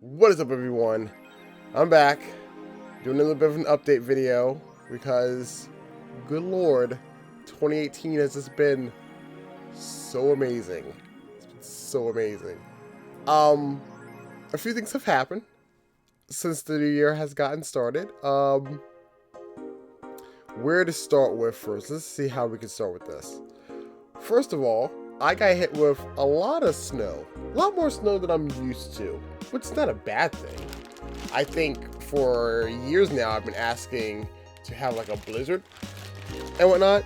What is up, everyone? I'm back doing a little bit of an update video because, good lord, 2018 has just been so amazing. It's been so amazing. A few things have happened since the new year has gotten started. Where to start with first? Let's see how we can start with this. First of all, I got hit with a lot of snow. A lot more snow than I'm used to, which is not a bad thing. I think for years now I've been asking to have like a blizzard and whatnot.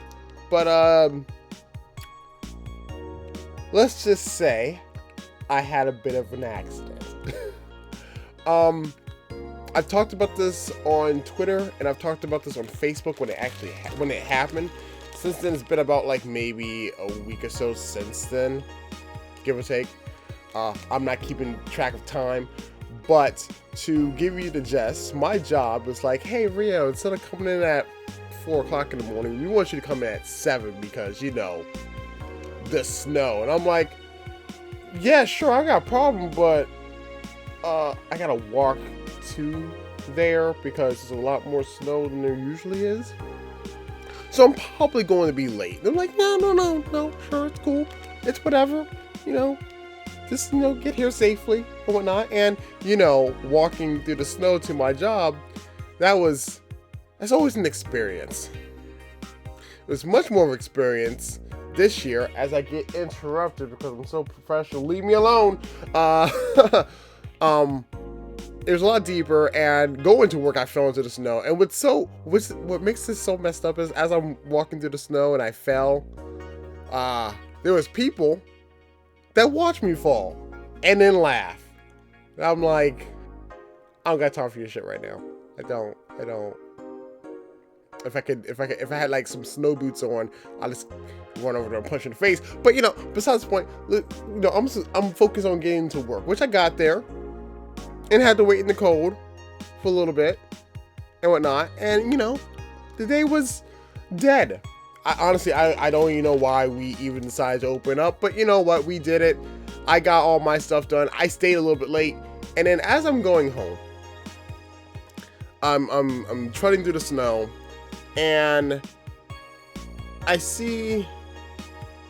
But let's just say I had a bit of an accident. I've talked about this on Twitter and I've talked about this on Facebook when it happened. Since then, it's been about like maybe a week or so since then, give or take. I'm not keeping track of time, but to give you the gist, my job was like, hey Rio, instead of coming in at 4 o'clock in the morning, we want you to come in at 7 because, you know, the snow. And I'm like, yeah, sure, I got a problem, but I gotta walk to there because there's a lot more snow than there usually is. So I'm probably going to be late. They're like, no, sure, it's cool. It's whatever, just, get here safely and whatnot. And, walking through the snow to my job, that's always an experience. It was much more of an experience this year as I get interrupted because I'm so professional. Leave me alone. It was a lot deeper, and going to work, I fell into the snow. And what makes this so messed up is, as I'm walking through the snow and I fell, there was people that watched me fall and then laugh. And I'm like, I don't got time for your shit right now. I don't. If I had like some snow boots on, I'll just run over there and punch in the face. But besides the point, I'm focused on getting to work, which I got there. And had to wait in the cold for a little bit and whatnot. And, the day was dead. I don't even know why we even decided to open up. But you know what? We did it. I got all my stuff done. I stayed a little bit late. And then as I'm going home, I'm trotting through the snow. And I see,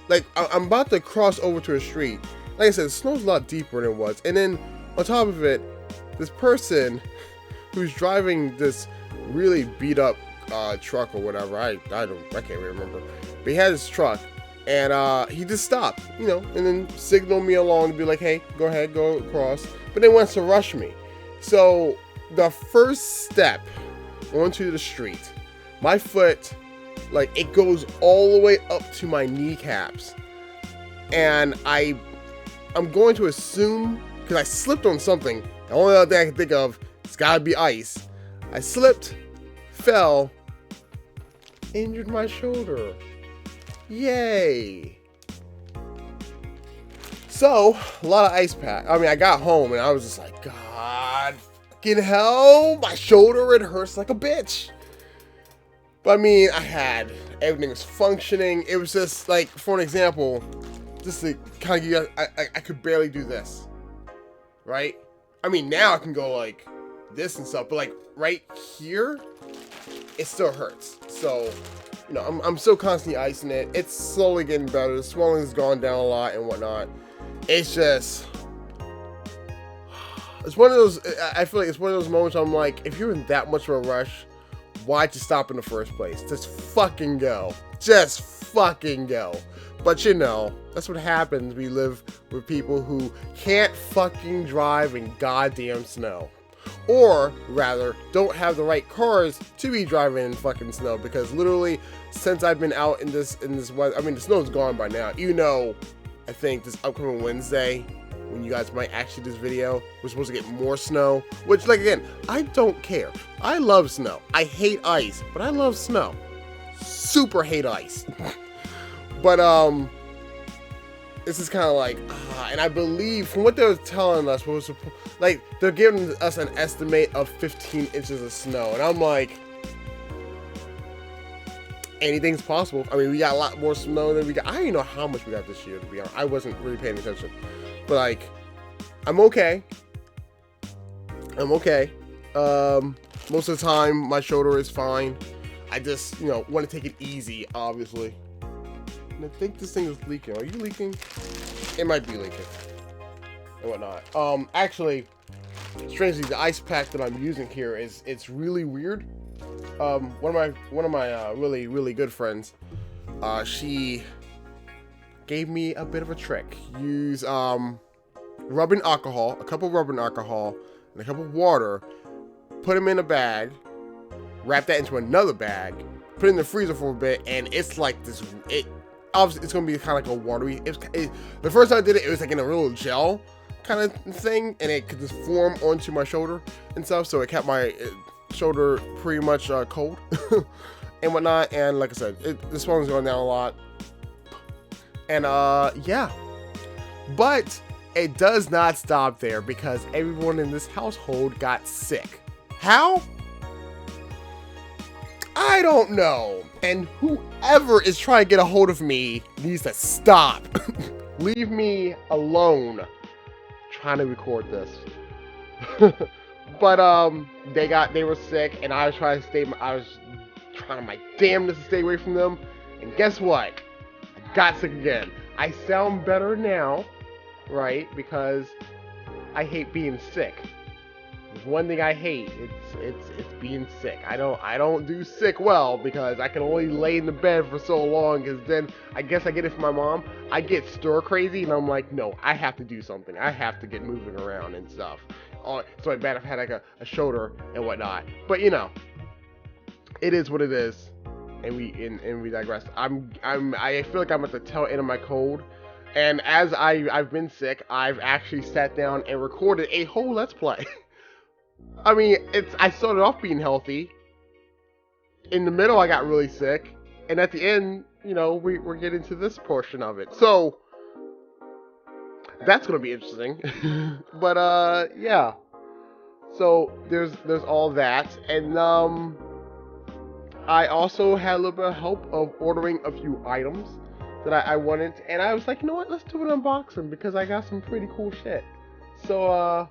like, I'm about to cross over to a street. Like I said, the snow's a lot deeper than it was. And then on top of it, this person who's driving this really beat up truck or whatever, I can't even remember, but he had his truck and he just stopped, and then signaled me along to be like, hey, go ahead, go across, but then wants to rush me. So the first step onto the street, my foot, like, it goes all the way up to my kneecaps, and I'm going to assume, because I slipped on something. The only other thing I can think of, it's gotta be ice. I slipped, fell, injured my shoulder. Yay. So, a lot of ice pack. I got home and I was just like, God fucking hell, my shoulder, it hurts like a bitch. But I had, everything was functioning. It was just like, for an example, just to kind of give you, I could barely do this. Right? Now I can go like this and stuff, but like right here, it still hurts. So, I'm still constantly icing it. It's slowly getting better. The swelling has gone down a lot and whatnot. It's just, it's one of those, I feel like it's one of those moments I'm like, if you're in that much of a rush, why'd you stop in the first place? Just fucking go. Just fucking go. But that's what happens. We live with people who can't fucking drive in goddamn snow. Or, rather, don't have the right cars to be driving in fucking snow. Because literally, since I've been out in this weather, the snow's gone by now. I think this upcoming Wednesday, when you guys might actually see this video, we're supposed to get more snow. Which, like, again, I don't care. I love snow. I hate ice, but I love snow. Super hate ice. But, this is kind of like, and I believe from what they were telling us, they're giving us an estimate of 15 inches of snow. And I'm like, anything's possible. We got a lot more snow than we got. I don't even know how much we got this year, to be honest. I wasn't really paying attention. But, like, I'm okay. I'm okay. Most of the time, my shoulder is fine. I just, want to take it easy, obviously. And I think this thing is leaking. Are you leaking? It might be leaking. And whatnot. Actually, strangely, the ice pack that I'm using here it's really weird. One of my really good friends, she gave me a bit of a trick. Use rubbing alcohol, a cup of rubbing alcohol, and a cup of water. Put them in a bag. Wrap that into another bag. Put it in the freezer for a bit, and it's like this. Obviously, it's gonna be kind of like a watery. The first time I did it, it was like in a real gel kind of thing, and it could just form onto my shoulder and stuff. So it kept my shoulder pretty much cold and whatnot. And like I said, the swelling's going down a lot. And yeah, but it does not stop there because everyone in this household got sick. How? I don't know. And whoever is trying to get a hold of me needs to stop. Leave me alone trying to record this. But they were sick, and I was trying my damnedest to stay away from them. And guess what? I got sick again. I sound better now, right? Because I hate being sick. There's one thing I hate. It's being sick. I don't do sick well because I can only lay in the bed for so long. Because then I guess I get it from my mom. I get stir crazy, and I'm like, no, I have to do something. I have to get moving around and stuff. So bad I've had like a shoulder and whatnot. But it is what it is, and we digress. I feel like I'm at the tail end of my cold, and as I've been sick, I've actually sat down and recorded a whole Let's Play. I mean, I started off being healthy. In the middle, I got really sick, and at the end, we're getting to this portion of it. So that's gonna be interesting. But yeah. So there's all that, and I also had a little bit of help of ordering a few items that I wanted, and I was like, you know what? Let's do an unboxing because I got some pretty cool shit. So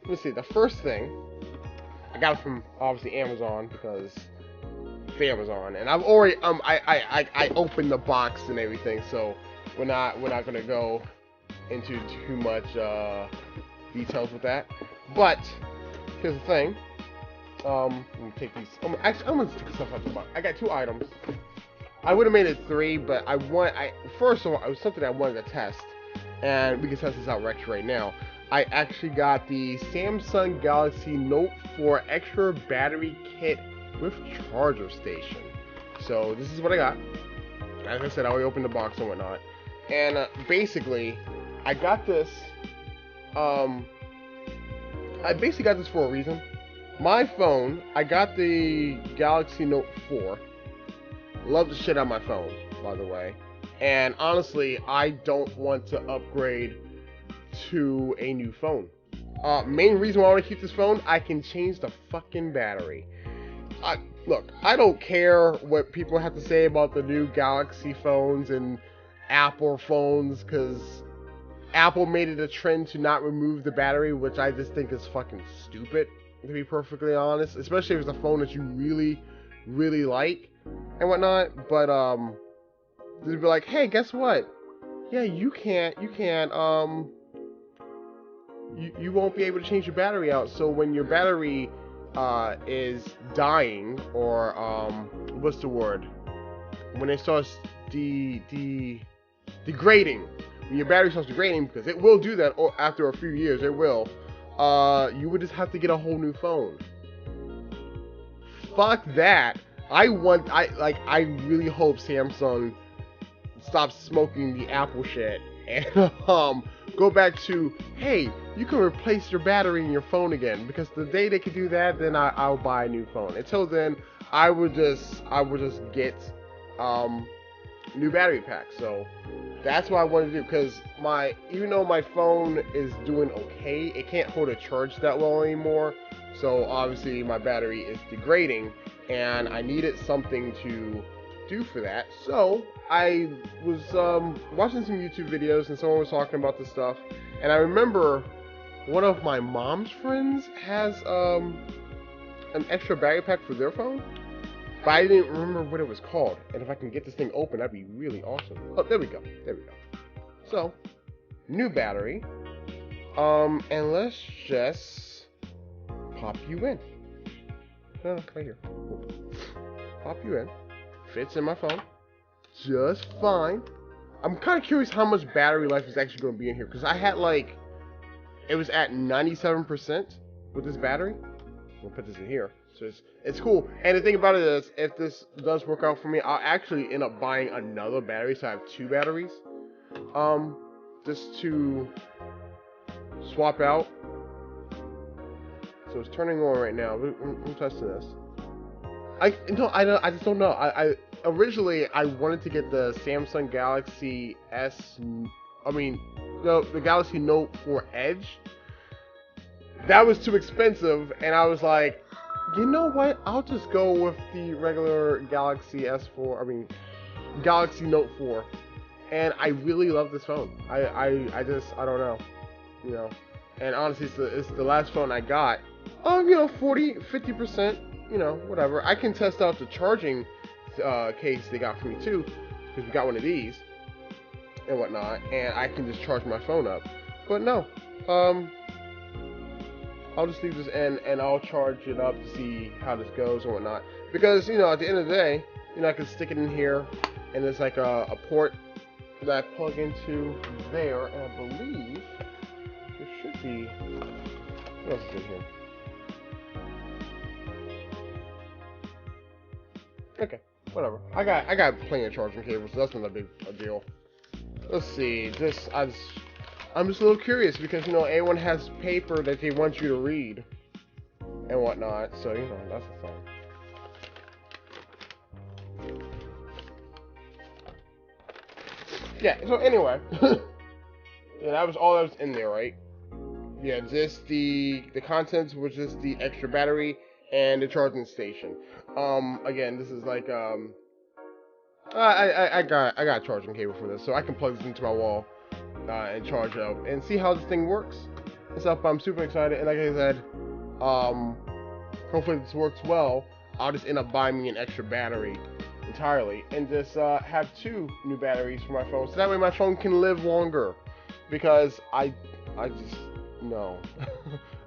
let's see. The first thing I got it from obviously Amazon because it's Amazon, and I've already I opened the box and everything, so we're not gonna go into too much details with that. But here's the thing. Let me take these. I'm gonna take stuff out the box. I got 2 items. I would have made it 3, but first of all, it was something I wanted to test, and we can test this out right now. I actually got the Samsung Galaxy Note 4 extra battery kit with charger station. So this is what I got. As I said, I already opened the box and whatnot. And basically, I got this. I basically got this for a reason. My phone, I got the Galaxy Note 4. Love the shit out of my phone, by the way. And honestly, I don't want to upgrade to a new phone. Main reason why I want to keep this phone, I can change the fucking battery. Look, I don't care what people have to say about the new Galaxy phones and Apple phones, because Apple made it a trend to not remove the battery, which I just think is fucking stupid, to be perfectly honest. Especially if it's a phone that you really, really like and whatnot. But they'd be like, hey, guess what? Yeah, you won't be able to change your battery out. So when your battery is dying, or what's the word? When it starts degrading. When your battery starts degrading, because it will do that after a few years, it will. You would just have to get a whole new phone. Fuck that. I really hope Samsung stops smoking the Apple shit and go back to, hey, you can replace your battery in your phone again, because the day they can do that, then I'll buy a new phone. Until then, I would just get new battery packs. So that's what I want to do, because even though my phone is doing okay, it can't hold a charge that well anymore. So obviously my battery is degrading, and I needed something to do for that. So I was watching some YouTube videos, and someone was talking about this stuff, and I remember one of my mom's friends has an extra battery pack for their phone, but I didn't remember what it was called. And if I can get this thing open, that'd be really awesome. Oh, there we go. There we go. So, new battery. And let's just pop you in. No, right here. Pop you in. Fits in my phone. Just fine. I'm kind of curious how much battery life is actually going to be in here, because I had like, it was at 97% with this battery. We'll put this in here. So it's cool. And the thing about it is, if this does work out for me, I'll actually end up buying another battery, so I have 2 batteries. Just to swap out. So it's turning on right now. I'm testing this. I just don't know. I originally I wanted to get the Samsung Galaxy the Galaxy Note 4 Edge. That was too expensive, and I was like, you know what? I'll just go with the regular Galaxy Galaxy Note 4. And I really love this phone. I don't know, you know. And honestly, it's the last phone I got. 50%, you know, whatever. I can test out the charging case they got for me too, because we got one of these and whatnot, and I can just charge my phone up. But no, I'll just leave this in and I'll charge it up to see how this goes and whatnot. Because, you know, at the end of the day, you know, I can stick it in here, and there's like a port that I plug into there, and I believe there should be, what else is in here? Okay, whatever. I got plenty of charging cables, so that's not a big deal. Let's see. I'm just a little curious because, you know, everyone has paper that they want you to read and whatnot. So, you know, that's the thing. Yeah. So anyway, yeah, that was all that was in there, right? Yeah, just the contents was just the extra battery and the charging station. Again, this is like I got a charging cable for this, so I can plug this into my wall and charge it up and see how this thing works and stuff. I'm super excited, and like I said, hopefully this works well. I'll just end up buying me an extra battery entirely and just have 2 new batteries for my phone, so that way my phone can live longer. Because I just no,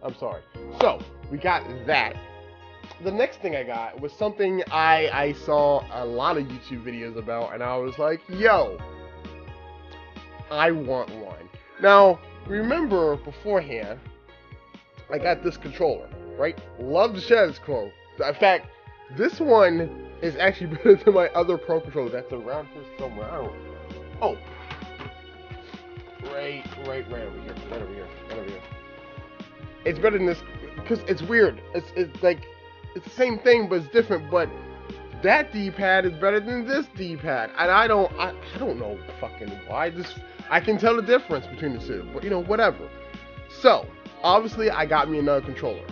I'm sorry. So we got that. The next thing I got was something I saw a lot of YouTube videos about, and I was like, yo, I want one. Now, remember beforehand, I got this controller, right? Love the shit out of this controller. In fact, this one is actually better than my other Pro controller that's around here somewhere. I don't. Oh, right over here. It's better than this because it's weird. It's like it's the same thing, but it's different. But that D-pad is better than this D-pad, and I don't know fucking why. I can tell the difference between the two, but you know, whatever. So obviously, I got me another controller.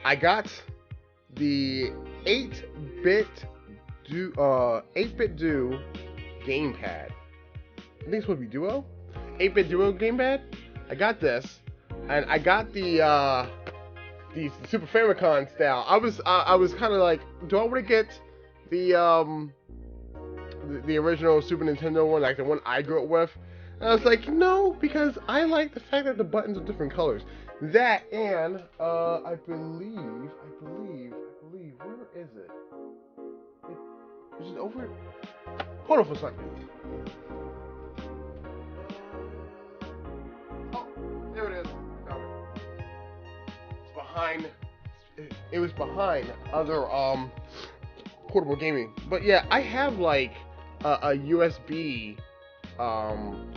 I got the 8-bit do gamepad. I think it's supposed to be Duo. 8-bit Duo gamepad. I got this, and I got the Super Famicom style. I was kind of like, do I want to get the original Super Nintendo one, like the one I grew up with? And I was like, no, because I like the fact that the buttons are different colors. That and I believe, where is it? Is it over? Hold on for a second. Oh, there it is. It's behind. It was behind other portable gaming. But yeah, I have like a USB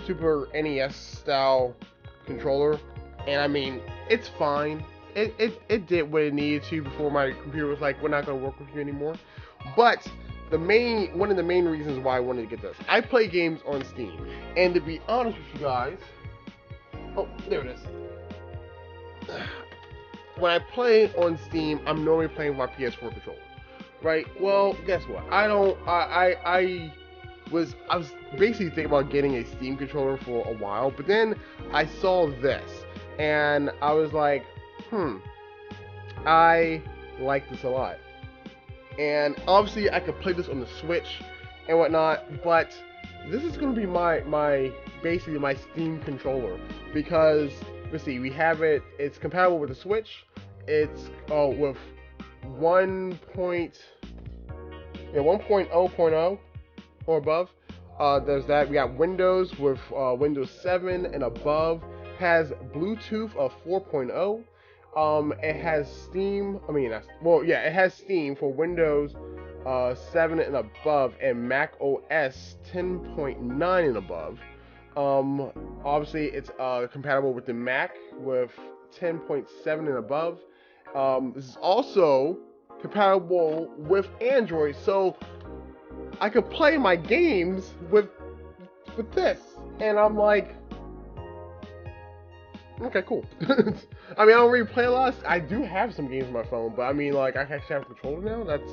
Super NES style controller, and I mean, it's fine. It did what it needed to before my computer was like, we're not gonna work with you anymore. But one of the main reasons why I wanted to get this, I play games on Steam, and to be honest with you guys, oh, there it is. When I play on Steam, I'm normally playing with my PS4 controller, right? Well, guess what? I was basically thinking about getting a Steam controller for a while, but then I saw this, and I was like, I like this a lot. And obviously I could play this on the Switch and whatnot, but this is gonna be my basically my Steam controller, because let's see, we have it. It's compatible with the Switch. It's with 1.0.0 or above. There's that. We got Windows with Windows 7 and above. Has Bluetooth of 4.0. It has Steam. It has Steam for Windows 7 and above, and Mac OS 10.9 and above. Obviously, it's compatible with the Mac with 10.7 and above. This is also compatible with Android, so I could play my games with this. And I'm like, okay, cool. I mean, I don't really play a lot. I do have some games on my phone, but I mean, like, I actually have a controller now. That's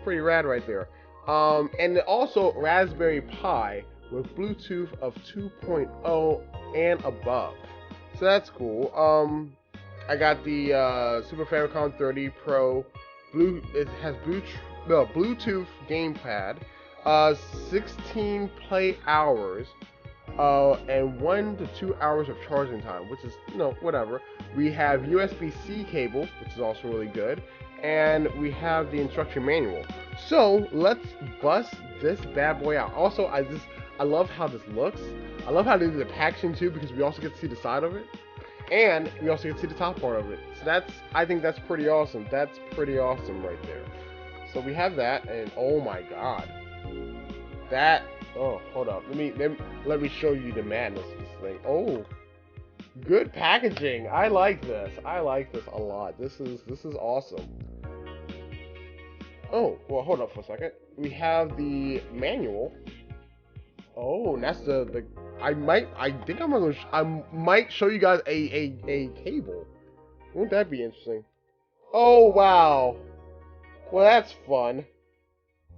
pretty rad right there. And also Raspberry Pi with Bluetooth of 2.0 and above. So that's cool. I got the Super Famicom 30 Pro. It has Bluetooth gamepad, 16 play hours, and 1 to 2 hours of charging time, which is, whatever. We have USB-C cable, which is also really good, and we have the instruction manual. So let's bust this bad boy out. Also, I love how this looks. I love how they do the packaging too, because we also get to see the side of it, and we also get to see the top part of it. So I think that's pretty awesome. That's pretty awesome right there. So we have that, and oh my god, hold up. Let me show you the madness of this thing. Oh, good packaging. I like this. I like this a lot. This is awesome. Oh, well, hold up for a second. We have the manual. Oh, and that's I might show you guys a cable. Wouldn't that be interesting? Oh, wow. Well, that's fun.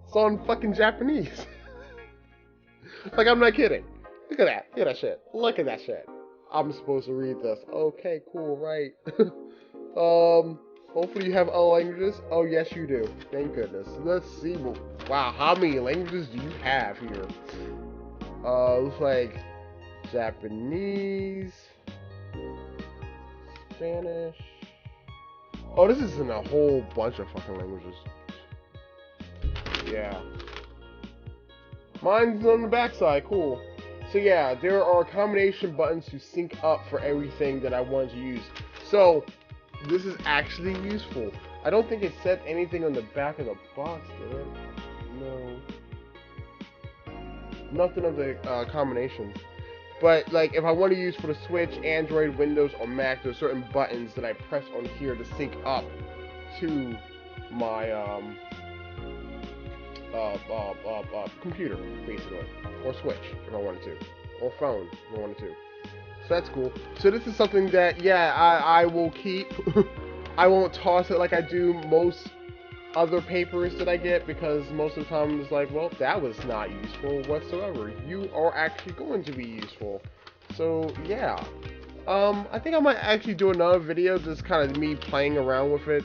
It's on fucking Japanese. Like, I'm not kidding. Look at that. Look at that shit. Look at that shit. I'm supposed to read this. Okay, cool, right. Hopefully you have other languages. Oh, yes, you do. Thank goodness. Let's see. Wow, how many languages do you have here? Looks like Japanese, Spanish. Oh, this is in a whole bunch of fucking languages. Yeah. Mine's on the backside. Cool. So yeah, there are combination buttons to sync up for everything that I wanted to use. So this is actually useful. I don't think it said anything on the back of the box, did it? No. Nothing of the combinations. But like, if I want to use for the Switch, Android, Windows, or Mac, there's certain buttons that I press on here to sync up to my computer, basically, or Switch if I wanted to, or phone if I wanted to. So that's cool. So this is something that, yeah, I will keep. I won't toss it like I do most other papers that I get, because most of the time it's like, well, that was not useful whatsoever. You are actually going to be useful. So yeah, I think I might actually do another video just kind of me playing around with it,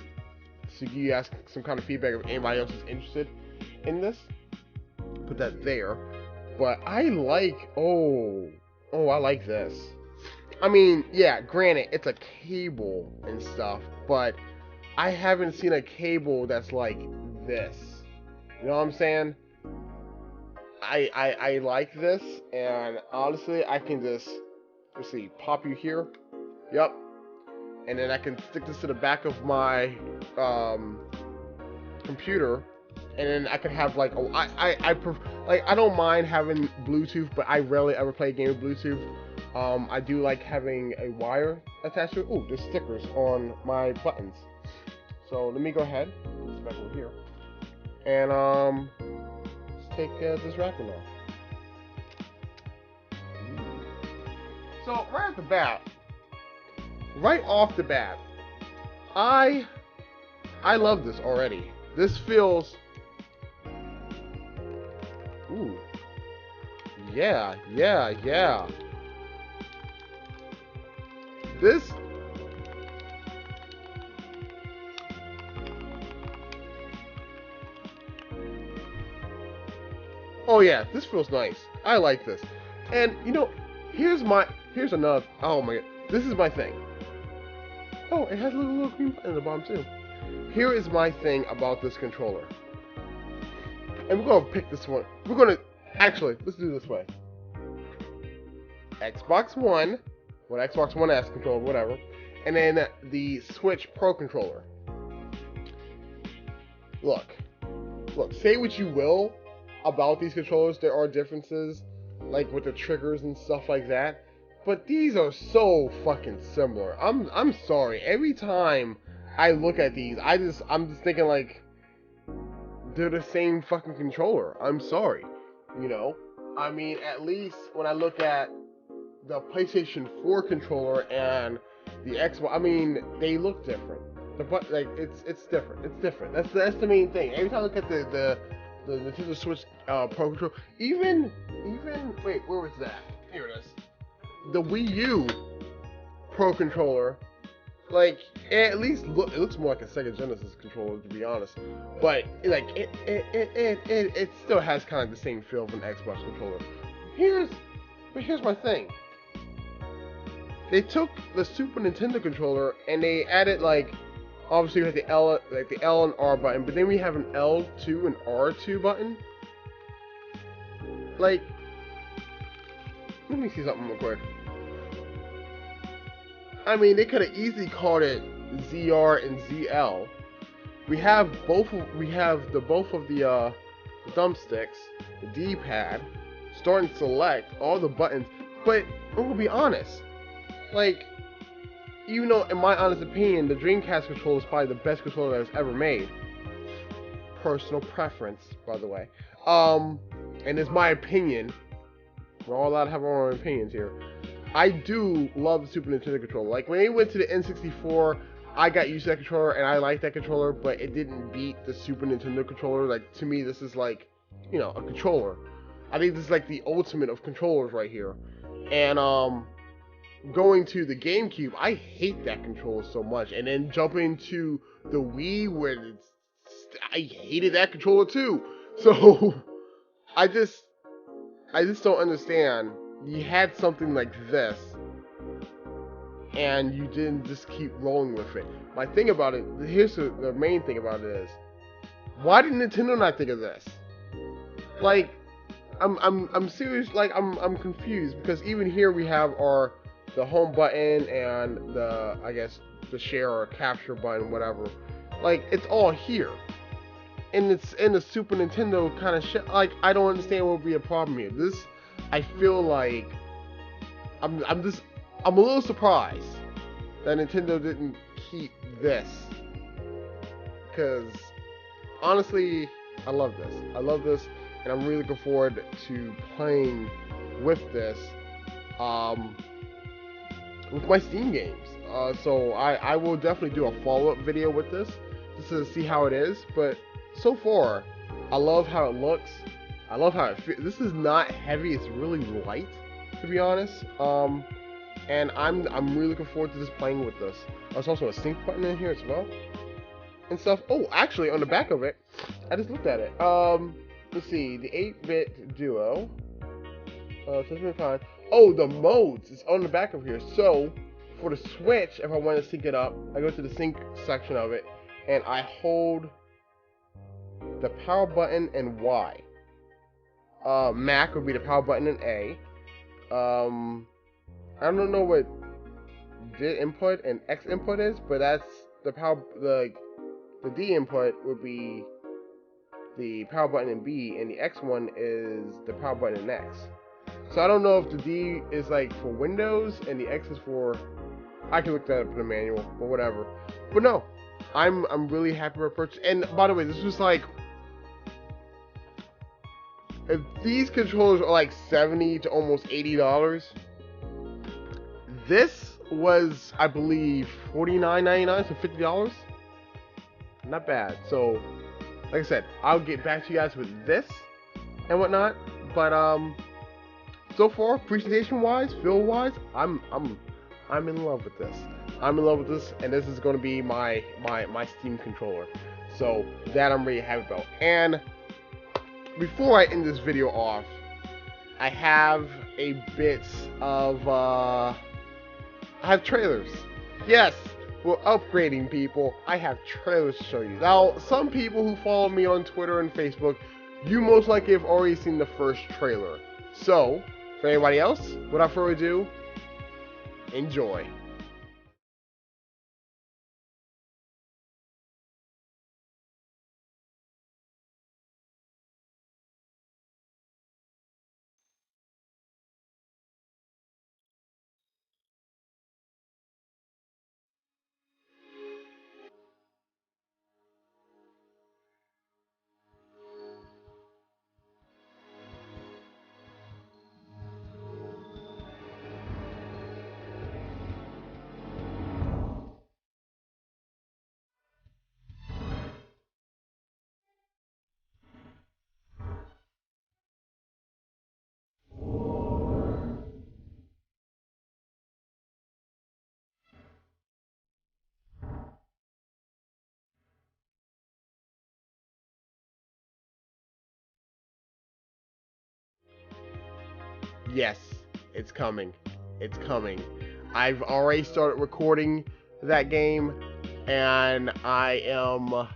so you guys some kind of feedback if anybody else is interested in this. Put that there. But I like, I like this. I mean, yeah, granted, it's a cable and stuff, but I haven't seen a cable that's like this. You know what I'm saying? I like this, and honestly, I can just, let's see, pop you here. Yep. And then I can stick this to the back of my computer, and then I could have like, I don't mind having Bluetooth, but I rarely ever play a game with Bluetooth. I do like having a wire attached to it. Ooh, there's stickers on my buttons. So let me go ahead, put this back over here, and let's take this wrapping off. So right off the bat, I love this already. This feels, ooh, yeah. This. Oh yeah, this feels nice. I like this. And you know, here's another. Oh my god, this is my thing. Oh, it has a little green button at the bottom too. Here is my thing about this controller. And we're gonna pick this one. We're gonna actually let's do it this way. Xbox One, Xbox One S controller, whatever, and then the Switch Pro controller. Look, say what you will about these controllers, there are differences, like with the triggers and stuff like that, but these are so fucking similar. I'm sorry. Every time I look at these, I'm just thinking like they're the same fucking controller. I'm sorry. You know? I mean, at least when I look at the PlayStation 4 controller and the Xbox, I mean, they look different. But like it's different. It's different. That's the main thing. Every time I look at the Nintendo Switch Pro controller, even wait, where was that? Here it is. The Wii U Pro controller, like it at least it looks more like a Sega Genesis controller, to be honest. But like it still has kind of the same feel of an Xbox controller. Here's my thing. They took the Super Nintendo controller and they added like, obviously we have the L and R button, but then we have an L2 and R2 button. Like, let me see something real quick. I mean, they could have easily called it ZR and ZL. We have both of the thumbsticks, the D-pad, start and select, all the buttons. But I'm gonna be honest, like, even though in my honest opinion, the Dreamcast controller is probably the best controller that was ever made. Personal preference, by the way. And it's my opinion. We're all allowed to have our own opinions here. I do love the Super Nintendo controller. Like, when they went to the N64, I got used to that controller, and I like that controller, but it didn't beat the Super Nintendo controller. Like, to me, this is like, you know, a controller. I think this is like the ultimate of controllers right here. And, going to the GameCube, I hate that controller so much. And then jumping to the Wii, where I hated that controller too. So, I just don't understand. You had something like this, and you didn't just keep rolling with it. My thing about it, here's the main thing about it is, why did Nintendo not think of this? Like, I'm serious. Like, I'm confused, because even here we have the home button and I guess the share or capture button, whatever. Like, it's all here. And it's in the Super Nintendo kind of shit. Like, I don't understand what would be a problem here. This, I feel like I'm a little surprised that Nintendo didn't keep this, because honestly, I love this, and I'm really looking forward to playing with this with my Steam games. So I will definitely do a follow-up video with this just to see how it is. But so far, I love how it looks. I love how it feels. This is not heavy. It's really light, to be honest. And I'm really looking forward to just playing with this. There's also a sync button in here as well, and stuff. Oh, actually, on the back of it, I just looked at it. Let's see, the 8-bit Duo. Oh, the modes is on the back of here. So for the Switch, if I want to sync it up, I go to the sync section of it, and I hold the power button and Y. Mac would be the power button and A. I don't know what D input and X input is, but that's the the D input would be the power button and B, and the X one is the power button and X. So I don't know if the D is like for Windows and the X is for, I can look that up in the manual, but whatever. But no, I'm really happy with purchase. And by the way, this was like, if these controllers are like $70 to almost $80, this was, I believe, $49.99, so $50. Not bad. So, like I said, I'll get back to you guys with this and whatnot. But so far, presentation-wise, feel-wise, I'm I'm in love with this. I'm in love with this, and this is going to be my Steam controller. So that I'm really happy about. And before I end this video off, I have a bit of I have trailers. Yes, we're upgrading, people. I have trailers to show you. Now, some people who follow me on Twitter and Facebook, you most likely have already seen the first trailer. So, for anybody else, without further ado, enjoy. Yes, it's coming. It's coming. I've already started recording that game, and I am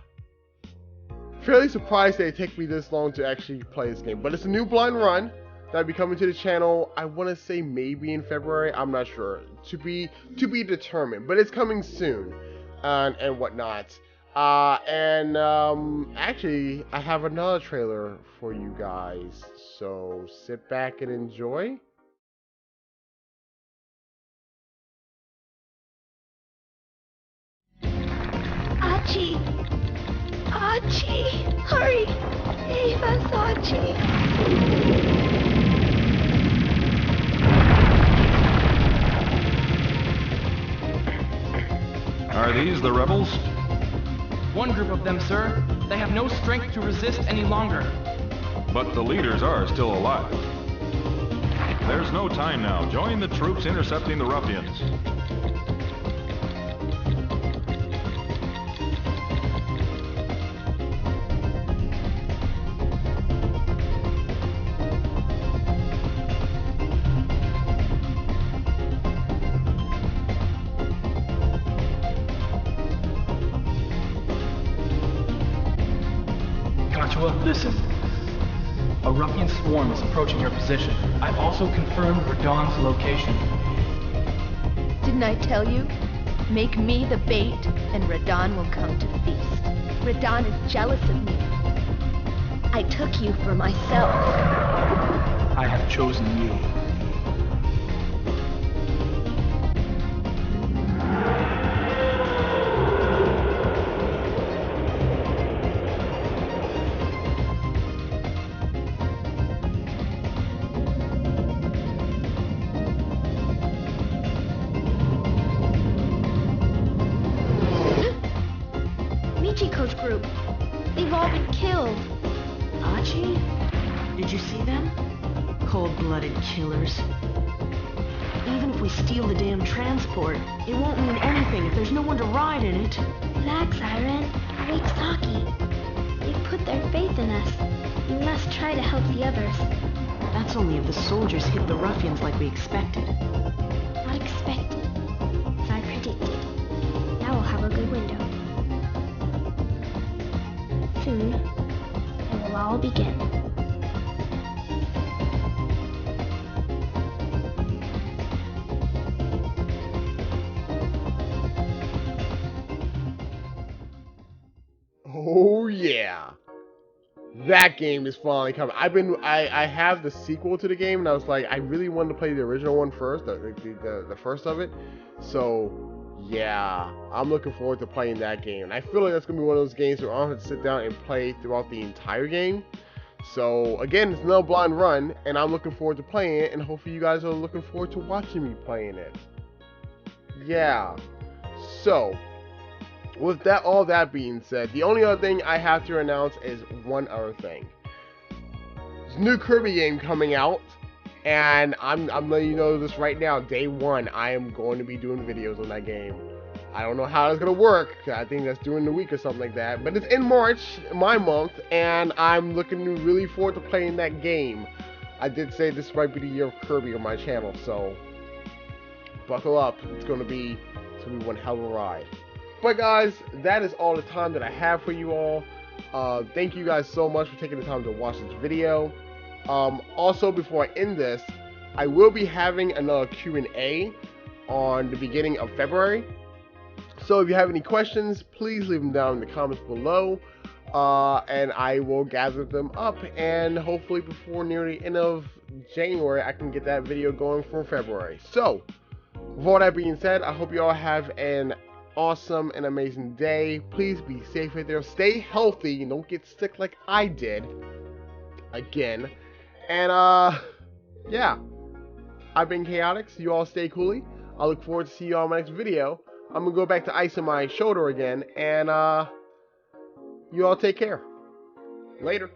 fairly surprised that it took me this long to actually play this game. But it's a new blind run that'll be coming to the channel. I want to say maybe in February. I'm not sure. To be determined. But it's coming soon, and whatnot. Actually, I have another trailer for you guys. So sit back and enjoy. Archie! Archie! Hurry! Save us, Archie! Are these the rebels? One group of them, sir. They have no strength to resist any longer. But the leaders are still alive. There's no time now. Join the troops intercepting the ruffians. Listen. A ruffian swarm is approaching your position. I've also confirmed Radon's location. Didn't I tell you? Make me the bait, and Radon will come to feast. Radon is jealous of me. I took you for myself. I have chosen you. Michiko's group. They've all been killed. Archie? Did you see them? Cold-blooded killers. Even if we steal the damn transport, it won't mean anything if there's no one to ride in it. Relax, Siren. Wake Saki. They've put their faith in us. We must try to help the others. That's only if the soldiers hit the ruffians like we expected. Not expected. As I predicted. Now we'll have a good window. Soon, it will all begin. Oh yeah, that game is finally coming. I have the sequel to the game, and I was like, I really wanted to play the original one first, the first of it. So yeah, I'm looking forward to playing that game. And I feel like that's gonna be one of those games where I don't have to sit down and play throughout the entire game. So again, it's another blind run, and I'm looking forward to playing it, and hopefully you guys are looking forward to watching me playing it. Yeah. So with that, all that being said, the only other thing I have to announce is one other thing. There's a new Kirby game coming out, And I'm letting you know this right now. Day one, I am going to be doing videos on that game. I don't know how it's gonna work. I think that's during the week or something like that. But it's in March, my month, and I'm looking really forward to playing that game. I did say this might be the year of Kirby on my channel, so buckle up. It's gonna be one hell of a ride. But guys, that is all the time that I have for you all. Thank you guys so much for taking the time to watch this video. Also, before I end this, I will be having another Q&A on the beginning of February. So if you have any questions, please leave them down in the comments below, and I will gather them up, and hopefully before near the end of January, I can get that video going for February. So, with all that being said, I hope you all have an awesome and amazing day. Please be safe out there. Stay healthy and don't get sick like I did. Again. And, yeah. I've been Chaotix. You all stay coolly. I look forward to see you all in my next video. I'm gonna go back to icing my shoulder again, and you all take care. Later.